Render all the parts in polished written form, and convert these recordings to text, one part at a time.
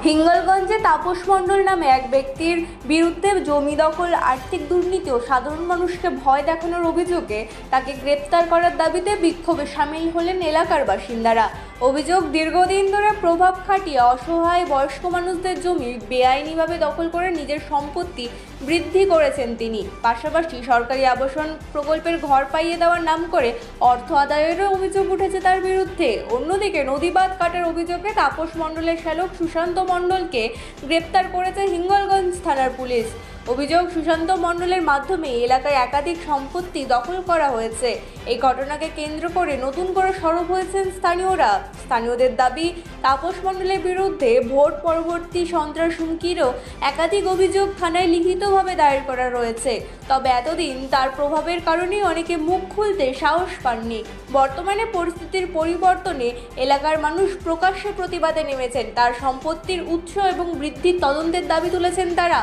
হিঙ্গলগঞ্জে তাপস মণ্ডল নামে এক ব্যক্তির বিরুদ্ধে জমি দখল, আর্থিক দুর্নীতি ও সাধারণ মানুষকে ভয় দেখানোর অভিযোগে তাকে গ্রেপ্তার করার দাবিতে বিক্ষোভে সামিল হলেন এলাকার বাসিন্দারা। অভিযোগ, দীর্ঘদিন ধরে প্রভাব খাটিয়ে অসহায় বয়স্ক মানুষদের জমি বেআইনিভাবে দখল করে নিজের সম্পত্তি বৃদ্ধি করেছেন তিনি। পাশাপাশি সরকারি আবাসন প্রকল্পের ঘর পাইয়ে দেওয়ার নাম করে অর্থ আদায়েরও অভিযোগ উঠেছে তার বিরুদ্ধে। অন্যদিকে নদী বাঁধ কাটার অভিযোগে তাপস মণ্ডলের শ্যালক সুশান্ত মণ্ডলকে গ্রেপ্তার করেছে হিঙ্গলগঞ্জ থানার পুলিশ। অভিযোগ, সুশান্ত মণ্ডলের মাধ্যমে এলাকায় একাধিক সম্পত্তি দখল করা হয়েছে। এই ঘটনাকে কেন্দ্র করে নতুন করে সরব হয়েছেন স্থানীয়রা। স্থানীয়দের দাবি, তাপস মণ্ডলের বিরুদ্ধে ভোট পরবর্তী সন্ত্রাস হুমকিরও একাধিক অভিযোগ থানায় লিখিতভাবে দায়ের করা রয়েছে। তবে এতদিন তার প্রভাবের কারণেই অনেকে মুখ খুলতে সাহস পাননি। বর্তমানে পরিস্থিতির পরিবর্তনে এলাকার মানুষ প্রকাশ্যে প্রতিবাদে নেমেছেন। তার সম্পত্তির উৎস এবং বৃদ্ধির তদন্তের দাবি তুলেছেন তারা।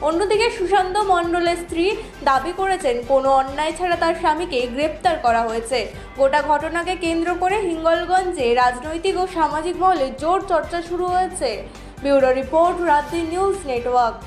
অন্যদিকে সুশান্ত মণ্ডলের স্ত্রী দাবি করেছেন কোনো অন্যায় ছাড়া তার স্বামীকে গ্রেপ্তার করা হয়েছে। গোটা ঘটনাকে কেন্দ্র করে হিঙ্গলগঞ্জে রাজনৈতিক ও সামাজিক মহলে জোর চর্চা শুরু হয়েছে। ব্যুরো রিপোর্ট, রাজধানী নিউজ নেটওয়ার্ক।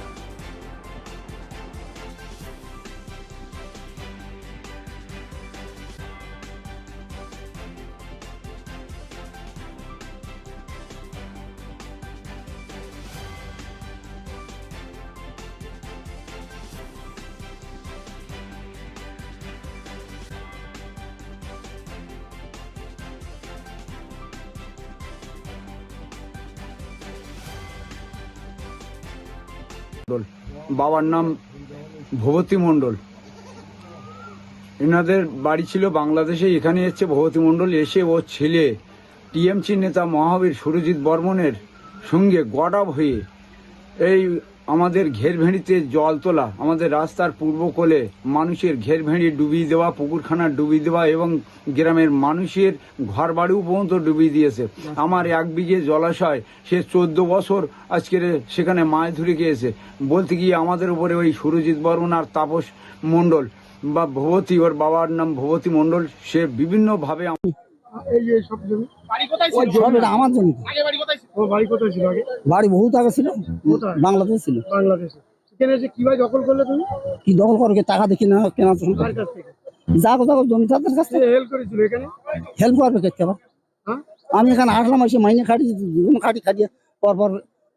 বাবার নাম ভবতী মণ্ডল। এনাদের বাড়ি ছিল বাংলাদেশে। এখানে এসছে ভবতী মণ্ডল, এসে ওর ছেলে টিএমসি নেতা মহাবীর সুরজিৎ বর্মনের সঙ্গে গডাব হয়ে এই আমাদের ঘেরভেড়িতে জল তোলা, আমাদের রাস্তার পূর্ব কোলে মানুষের ঘেরভেড়ি ডুবিয়ে দেওয়া, পুকুরখানা ডুবিয়ে দেওয়া এবং গ্রামের মানুষের ঘর বাড়িও পর্যন্ত ডুবিয়ে দিয়েছে। আমার 1 বিঘে জলাশয়, সে 14 বছর আজকের সেখানে মাছ ধরে গিয়েছে। বলতে গিয়ে আমাদের উপরে ওই সুরজিৎ বর্মন আর তাপস মণ্ডল বা ভবতী, ওর বাবার নাম ভবতী মণ্ডল, সে বিভিন্নভাবে আমার জমি। বাড়ি বহুত আগে ছিল, বাংলাদেশ ছিল। কিভাবে দখল করলে তুমি? কি দখল করো? টাকা দেখি না কেনা যাবো যাবো জমিদারদের কাছে হেল্প করেছিল এখানে। হেল্প করবে কে আবার? আমি এখানে আসলাম, এসে মাইনে খাটিয়ে পরপর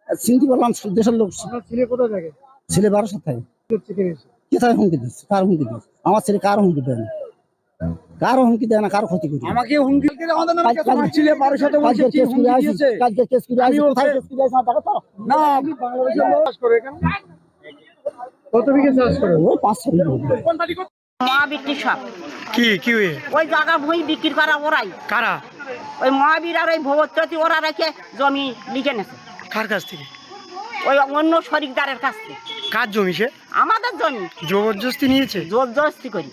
চিনতে পারলাম দেশের লোক। ছেলে কোথায় থাকে? ছেলে 12 থাকে। কোথায় হুমকি দিচ্ছে? কার হুমকি দিচ্ছে? আমার ছেলে কারো হুমকি দেয় না, কারো হুমকি দেয় না, কারো ক্ষতি করে। আমাকে হুমকি ছেলে 12 সাথে কত বিঘে চাষ করে? ওই 5-6 বিক্রি সব কি কি ওই জায়গা ভূমি বিক্রি করা ওরাই। কারা? ওই মহাবীর আর ওই ভবতী ওরা রেখে জমি লিখে নেছে। কার কাছ থেকে? ওই অন্য শরিকদারের কাছ থেকে। কার জমি সে? আমাদের জমি জবরদস্তি নিয়েছে? জোর জবরদস্তি করি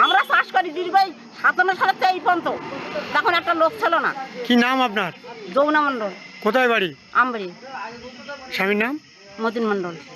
আমরা চাষ করি দীর্ঘ 57 সালের থেকে এই পর্যন্ত। তখন একটা লোক ছিল না। কি নাম আপনার? যমুনা মণ্ডল। কোথায় বাড়ি? আমবাড়ি। স্বামীর নাম? মতিন মণ্ডল।